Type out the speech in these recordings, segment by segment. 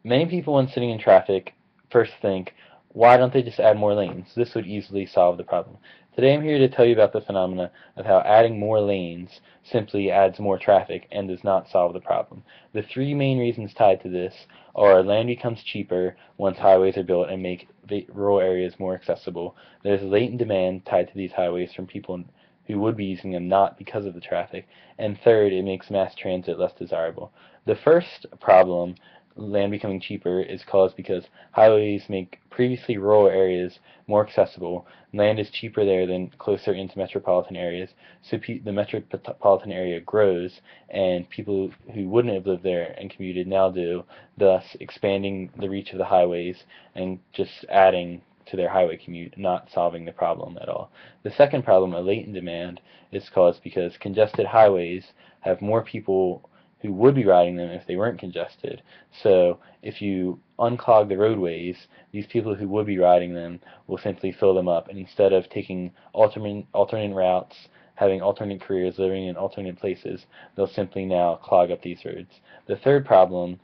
Many people when sitting in traffic first think, why don't they just add more lanes? This would easily solve the problem. Today I'm here to tell you about the phenomena of how adding more lanes simply adds more traffic and does not solve the problem. The three main reasons tied to this are land becomes cheaper once highways are built and make rural areas more accessible. There's latent demand tied to these highways from people who would be using them not because of the traffic. And third, it makes mass transit less desirable. The first problem, land becoming cheaper, is caused because highways make previously rural areas more accessible. Land is cheaper there than closer into metropolitan areas, so the metropolitan area grows, and people who wouldn't have lived there and commuted now do, thus expanding the reach of the highways and just adding to their highway commute, not solving the problem at all. The second problem, a latent demand, is caused because congested highways have more people who would be riding them if they weren't congested. So if you unclog the roadways, these people who would be riding them will simply fill them up, and instead of taking alternate routes, having alternate careers, living in alternate places, they'll simply now clog up these roads. The third problem,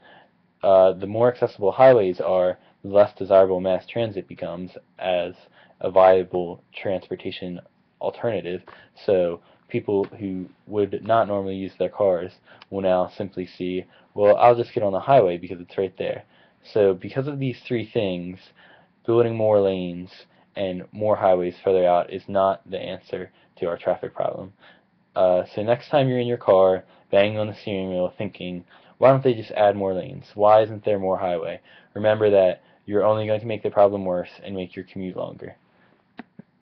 the more accessible highways are, the less desirable mass transit becomes as a viable transportation alternative. So people who would not normally use their cars will now simply see, well, I'll just get on the highway because it's right there. So because of these three things, building more lanes and more highways further out is not the answer to our traffic problem. So next time you're in your car, banging on the steering wheel, thinking, why don't they just add more lanes? Why isn't there more highway? Remember that you're only going to make the problem worse and make your commute longer.